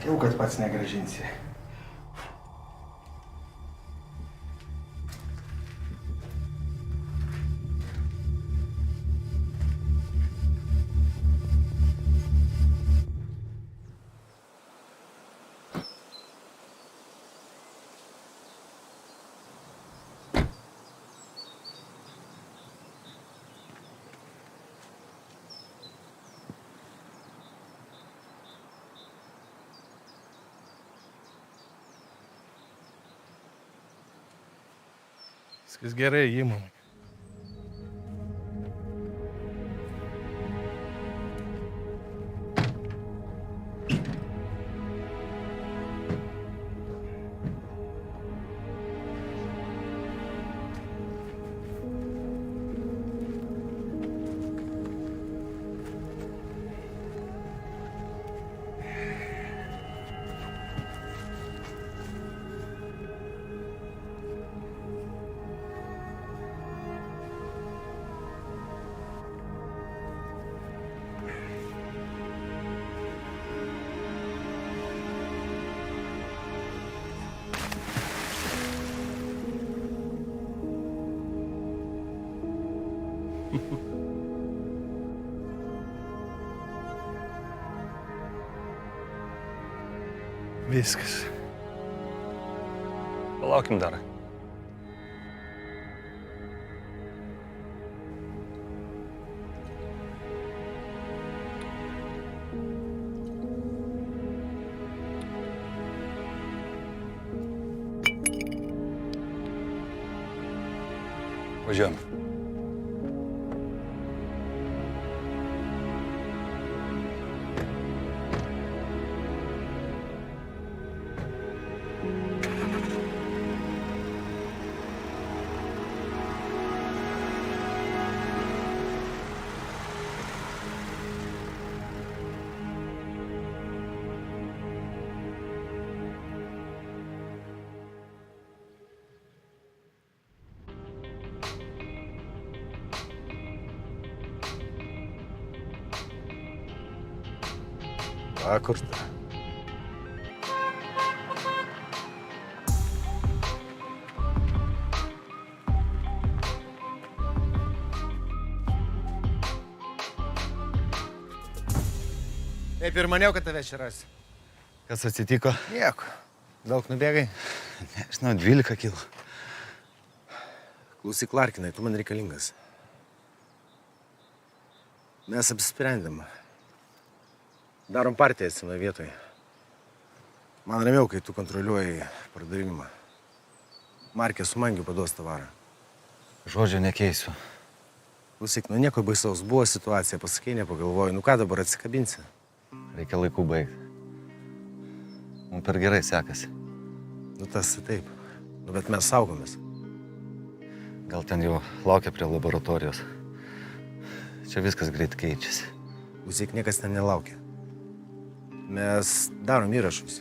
Jau, kad pats negrąžinsi. Viskas gerai, įmam. Viskas. Palaukim dar. Važiuojam. Va, kur ta? Taip ir maniau, kad tave čia rasi. Kas atsitiko? Nieko. Daug nubėgai. Nežinau, 12 kilo. Klausyk, Larkinai, tu man reikalingas. Mes apsisprendėm. Darom partiją senoje vietoje. Man ramiau, kai tu kontroliuoji pardavimą. Markė su Mangiu paduos tavarą. Žodžio nekeisiu. Klausyk, nu nieko baisaus. Buvo situacija, pasakei, nepagalvoju. Nu ką dabar atsikabinsi? Reikia laiku baigti. Mums per gerai sekasi. Nu tas taip. Nu bet mes saugomės. Gal ten jau laukia prie laboratorijos. Čia viskas greit keičiasi. Klausyk, niekas ten nelaukia. Mes darom įrašus.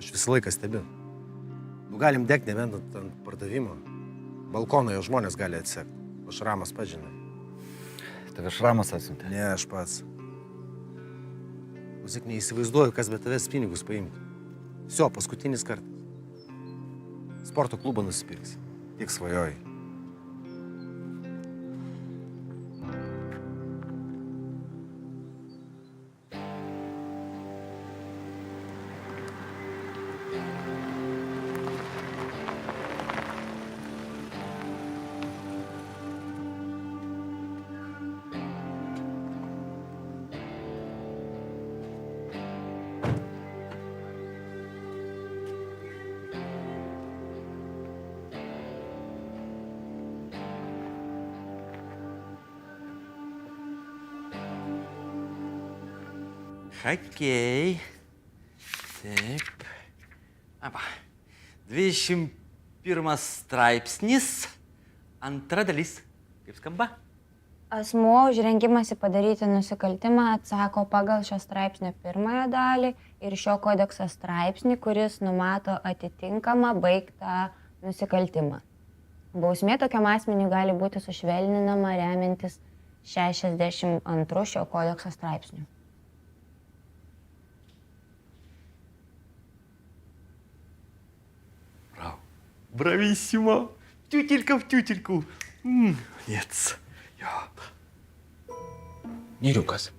Aš visą laiką stebiu. Nu galim degti nebent ant pardavimo. Balkono jo žmonės gali atsekti. O Šramas pats žinai. Tave Šramas atsiuntė? Ne, aš pats. Klausyk, neįsivaizduoju, kas be tavęs pinigus paimtų. Visio, paskutinis kartas. Sporto klubą nusipirksi. Tiek svajoji. Okei. Taip. Apa. 21 straipsnis. Antra dalis. Kaip skamba? Asmuo už rengimąsi padaryti nusikaltimą atsako pagal šio straipsnio pirmąją dalį ir šio kodekso straipsnį, kuris numato atitinkamą baigtą nusikaltimą. Bausmė tokiam asmeniui gali būti sušvelninama remiantis 62 šio kodekso straipsniu. Брависсимо. Тютелька в тютельку. Молодец. Neriukas.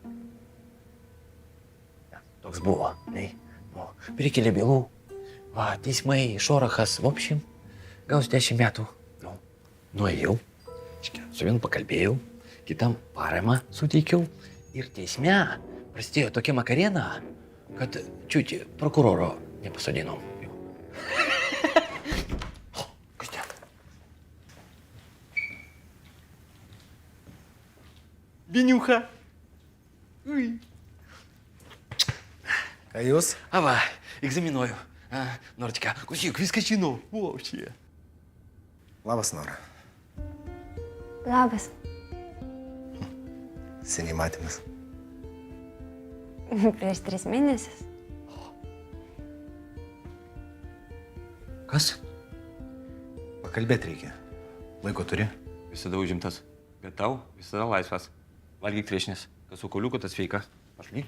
Toks buvo, nei. Nu, prikelia bylų. Va, teismai, Šorachas, v общем, gaus 10 metų. Nu, nuėjau, su vienu pakalbėjau, kitam paramą suteikiau. Ir teisme prasidėjo tokia makarena, kad čiūti prokuroro nepasodinom. Kas ten? Бенюха. Ui. Ką jūs? A va, egzaminuoju. Nortika, klausyk, viską žinau. Вообще. Labas, Nora. Labas. Seniai matėmės. Prieš 3 mėnesius. Kas? Pakalbėti reikia. Laiko turi? Visada užimtas. Bet tau visada laisvas. Valgyk triešnis. Kas su kauliuku, tas sveika. Pašly.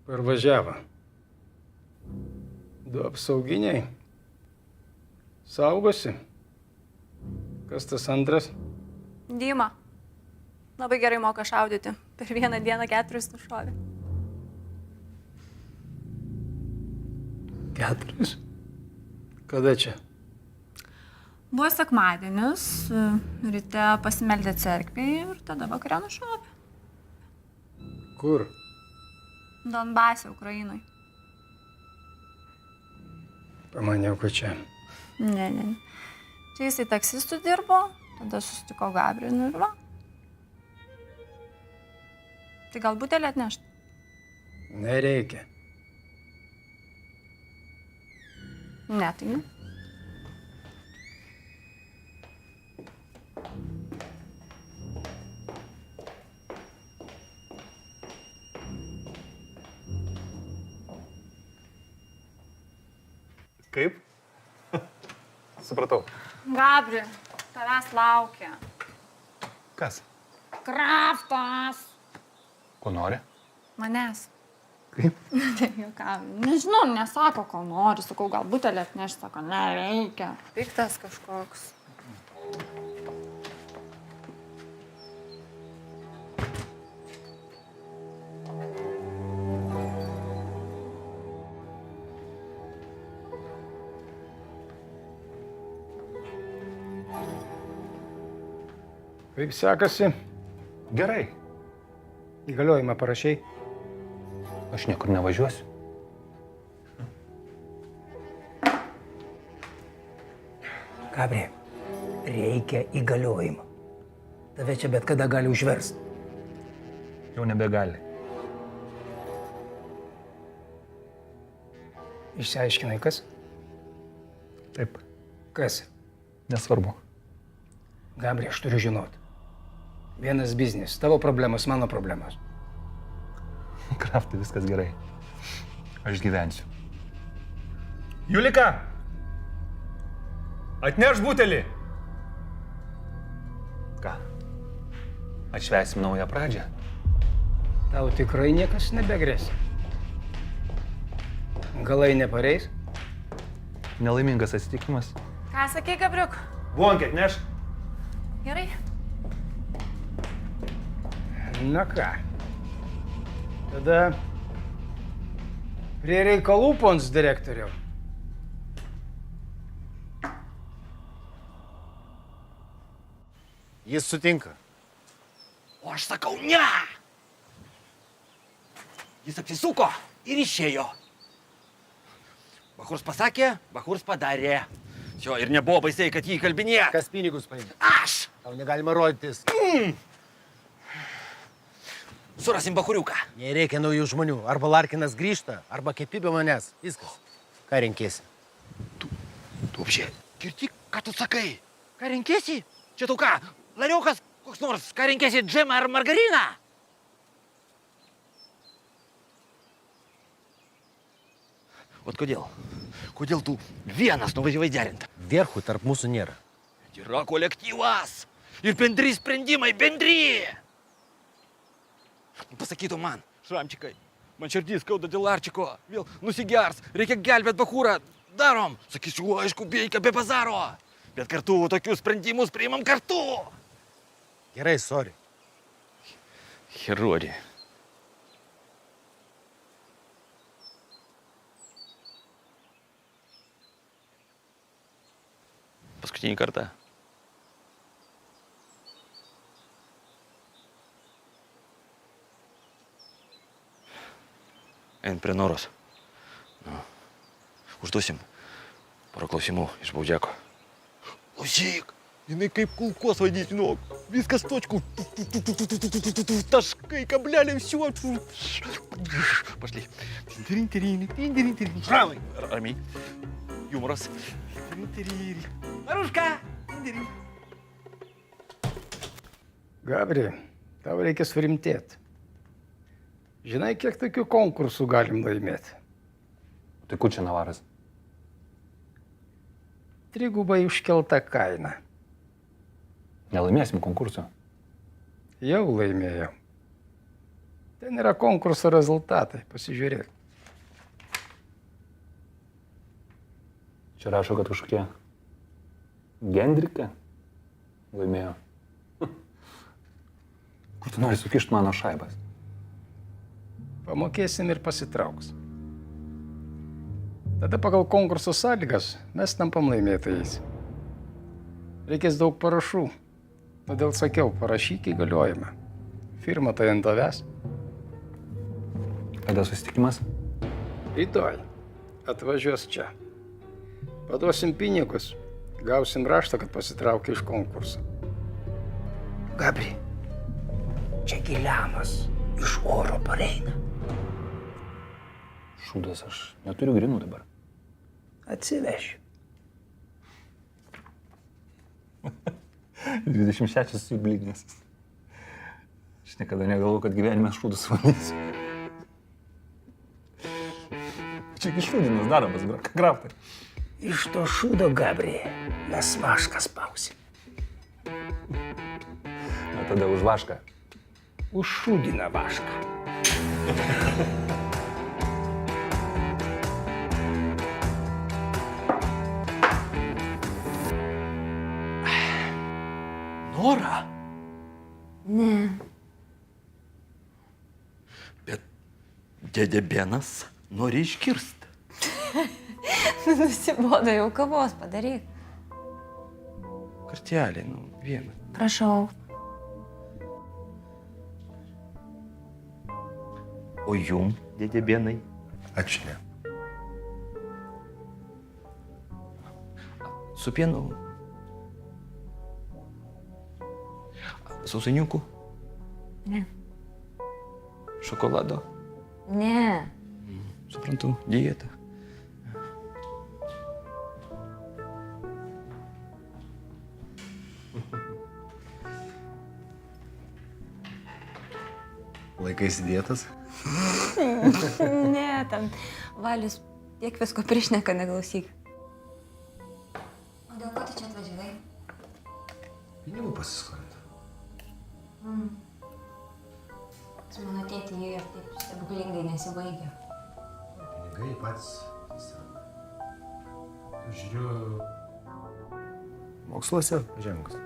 Parvažiavo. 2 apsauginiai. Saugosi. Kas tas antras? Dyma. Labai gerai moka šaudyti. Per vieną dieną 4 nušovė. 4. Kada čia? Buvo sekmadienis, ryte pasimeldė cerkvėje ir tada vakare nušovė. Kur? Donbase, Ukrainai. Pamaniau, kad čia. Ne. Čia jisai taksistų dirbo, tada susitiko Gabrielių ir va. Tai gal butelį atnešti? Nereikia. Ne, tai ne. Kaip? Supratau. Gabri, tavęs laukia. Kas? Kraftas. Ko nori? Manęs. Kaip? Nežinau, nesako, ko nori. Sakau, gal butelį atnešti, sako, nereikia. Piktas kažkoks. Kaip sekasi? Gerai. Įgaliojimą parašei? Aš niekur nevažiuosiu. Gabri, reikia įgaliojimą. Tave čia bet kada gali užversti. Jau nebegali. Išsiaiškinai, kas? Taip. Kas? Nesvarbu. Gabri, aš turiu žinoti. Vienas biznis. Tavo problemos, mano problemos. Kraftai, viskas gerai. Aš gyvensiu. Julika! Atneš butelį! Ką? Atšvęsim naują pradžią? Tau tikrai niekas nebegrėsia. Galai nepareis? Nelaimingas atsitikimas. Ką sakei, Gabriuk? Vonkė, atneš! Gerai. Na ką. Tada prie reikalų, pons direktoriau. Jis sutinka. O aš sakau, ne! Jis apsisuko ir išėjo. Bahurs pasakė, Bahurs padarė. Jo, ir nebuvo baisiai, kad jį įkalbinė. Kas pinigus paėmė? Aš! Tau negalima rodytis. Surasim Bahuriuką. Nereikia naujų žmonių. Arba Larkinas grįžta, arba kepi be manęs. Viskas. Ką renkėsi? Tu apšė. Girdi, ką tu sakai? Ką renkėsi? Čia tau ką? Lariukas koks nors, ką renkėsi, džemą ar margariną? Ot kodėl? Kodėl tu vienas nuvažiavai derint? Verchų tarp mūsų nėra. Yra kolektyvas. Ir bendri sprendimai, bendri. Pasakytų man, šramčikai, man širdys skauda dėl Arčiko, vėl nusigers, reikia gelbėti Bachūrą, darom. Sakysiu, aišku, bėika be bazaro, bet kartu tokius sprendimus priimam kartu. Gerai, sorry. Herori. Paskutinį kartą. Eint prie Noros. Nu, užduosim porą klausimų iš Baudžiako. Klausyk, jinai kaip kulkos vadys, nu, viskas točkų. Taškai, kableliai, все. Пошли. Шрамы. Рами. Юморос. Марушка. Gabri, tau reikia surimtėti. Žinai, kiek tokių konkursų galim laimėti? Tai kur čia Navaras? Trigubai užkelta kaina. Nelaimėsim konkursų. Jau laimėjau. Ten yra konkurso rezultatai, pasižiūrėk. Čia rašo, kad kažkokie Gendrikė laimėjo. Kur tu nori sukišti mano šaibas? Pamokėsim ir pasitrauks. Tada pagal konkurso sąlygas mes tampam laimėtojais. Reikės daug parašų. Todėl sakiau, parašyk įgaliojimą. Firma tai ant tavęs. Kada susitikimas? Rytoj atvažiuos čia. Paduosim pinigus. Gausim raštą, kad pasitraukia iš konkurso. Gabri, čia giliamas iš oro pareina. Šūdas, aš neturiu grinų dabar. Atsivešiu. 26 jubilinis. Aš niekada negalvoju, kad gyvenime šūdus valysiu. Čia iki šūdinas darbas, kraftai. Iš to šūdo, Gabri, mes vašką spausim. Na tada už vašką. Už šūdiną vašką. Nora? Ne. Bet dėdė Benas nori iškirsti. Nusibodo, jau kavos padaryk. Kartelį, nu, vieną. Prašau. O jum, dėdė Benai? Ačiū ne. Su pienu. Sausainiukų? Ne. Šokolado? Ne. Suprantu, dieta. Laikaisi dietas? Ne, ten Valius tiek visko prišneka, neklausyk. O dėl ko tu čia atvažiavai? Pinigų pasiskolinti. Su mano tėtį jie ir taip stebuklingai nesibaigia. Pinigai patys. Žiūriu. Moksluose pažengus.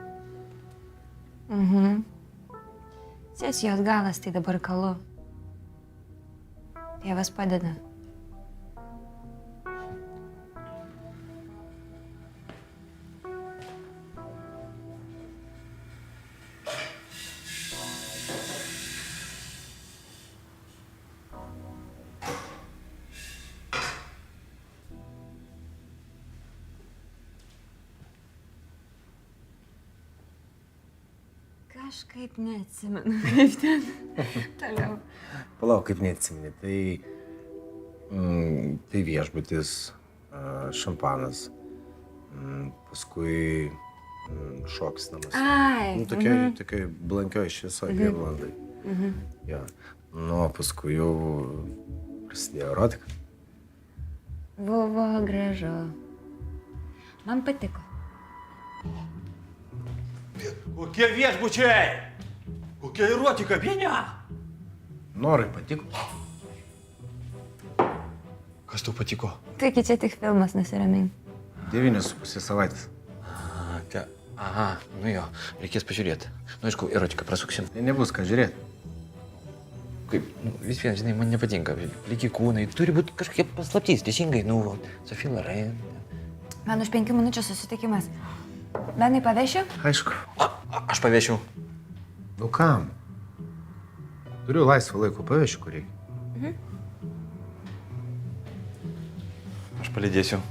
Sesijos galas, tai dabar kalu. Tėvas padeda. Kažkaip neatsimenu, kaip ten toliau. Palauk, kaip neatsimeni. Tai viešbutis, šampanas, paskui šokis namas. Ai. Tokioj blankioj šviesoje, kaip blandai. Ja. Nu, paskui jau prasidėjo erotika. Buvo gražu. Man patiko. Kokie viešbučiai? Kokia erotika, vienia? Norai patiko. Kas tau patiko? Taigi čia tik filmas, nusiramink. 9,5 savaitės. Aha, nu jo, reikės pažiūrėti. Nu, aišku, erotiką prasuksim. Tai nebus ką žiūrėti. Kaip, nu, vis vien, žinai, man nepatinka. Lygi kūnai, turi būti kažkokie paslaptys, teisingai, nu, Sofija Loren. Man už 5 minučių susitikimas. Benai pavešiu? Aišku. Aš pavešiu. Nu kam? Turiu laisvą laiko, pavešiu, kur reikia. Aš palydėsiu.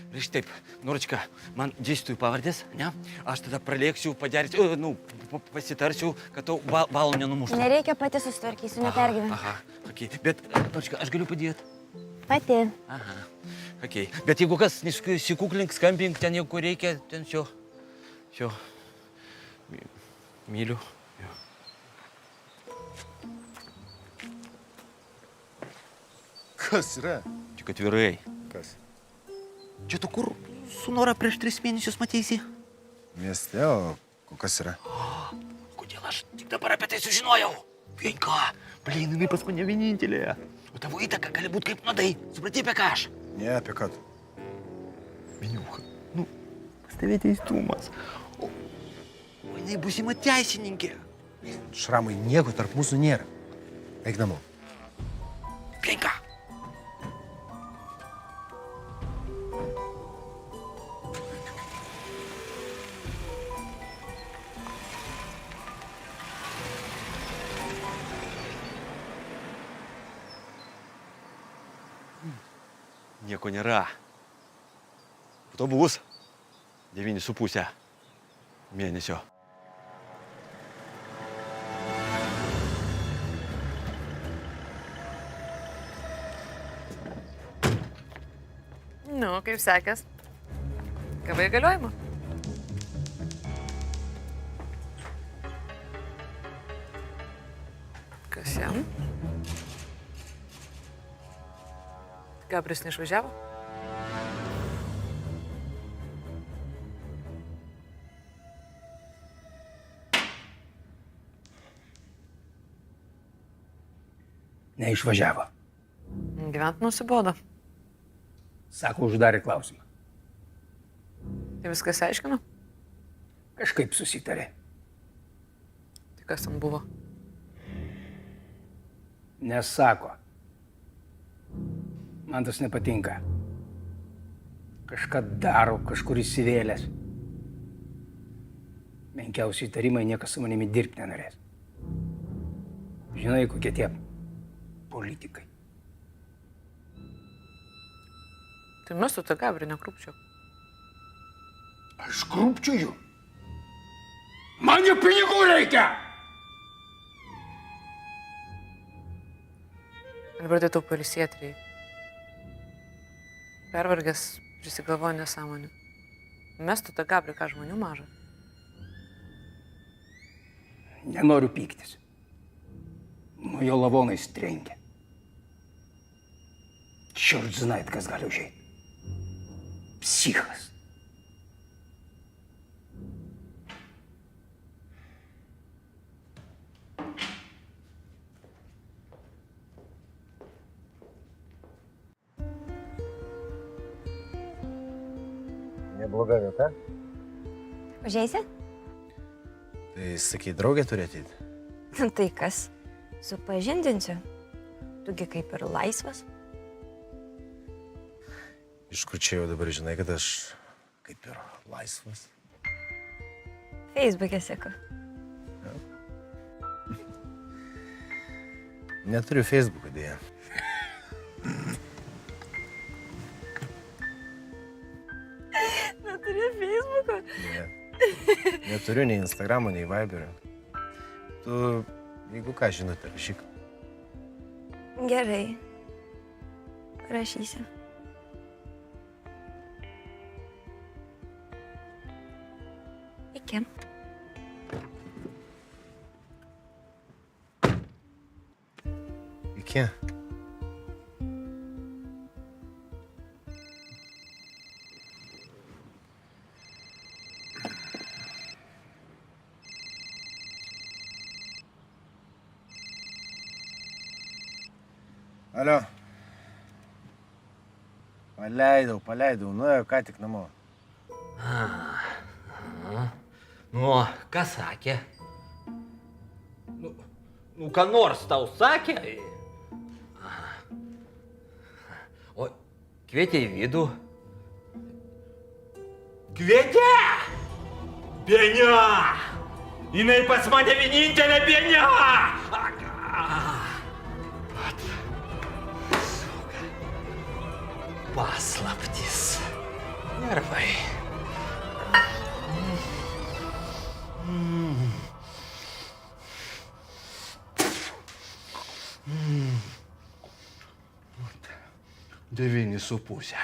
Reiš taip, Noročka, man dėstytojų pavardės, ne? Aš tada pralėksiu, pasitarsiu, kad tau balų nenumuštų. Nereikia, pati susitvarkysiu, nepergyvenu. Aha, okei. Bet, Noročka, aš galiu padėti. Pati. Aha, okei. Bet jeigu kas, nesikuklink, skambink, ten jau kur reikia, ten šio. Myliu. Kas yra? Tik atvirai. Kas? Čia tu kur su Nora prieš 3 mėnesius matėsi? Mieste, o kas yra? Kodėl aš tik dabar apie tai sužinojau? Vienka, blin, jinai pas mane vienintelė. O tavo įtaka gali būti kaip nuodai. Supratai apie ką aš? Ne, apie ką tu? Viniucha, nu, pas tave teistumas. O jinai būsima teisininkė. Šramai, nieko tarp mūsų nėra. Eik namo. Vienka. Nieko nėra. Po to bus 9,5 mėnesio. Nu, kaip sekės? Gavai įgaliojimą? Kas jam? Gabris neišvažiavo? Neišvažiavo. Gyvent nusibodo. Sako, uždarė klausimą. Tai viskas aiškino? Kažkaip susitarė. Tai kas ten buvo? Nesako. Man tas nepatinka. Kažką daro, kažkur įsivėlęs. Menkiausi įtarimai, niekas su manimi dirbti nenorės. Žinai, kokie tie politikai. Tai mes su ta Gabri nekrupčiau. Aš krūpčiuju. Man jau pinigų reikia! Dabar tai tau pailsėti reikia. Pervargęs prisigalvoja nesąmonė. Mes tu ta Gabri, ką žmonių maža. Nenoriu pyktis. Nuo jo lavonais trenkia. Čiort znait, kas gali užeiti. Psichas. Nebloga vieta. Užeisi? Tai sakai, draugė turi ateiti. Tai kas? Supažindinsiu. Tugi kaip ir laisvas. Iš kur čia jau dabar žinai, kad aš kaip ir laisvas. Facebook'e seku. Neturiu Facebook'o dėja. Neturi Facebook'o? Ne. Neturiu nei Instagramo, nei Viberio. Tu, jeigu ką žinote, rašyk. Gerai. Rašysiu. Iki. Iki. Alio. Paleidau, nuėjo ką tik namo. Nu, ką sakė? Nu, ką nors tau sakė? O kvietė į vidų? Kvietė? Benia! Jinai pas mane vienintelė Benia! Paslaptis. Nervai. Devyni su pusė.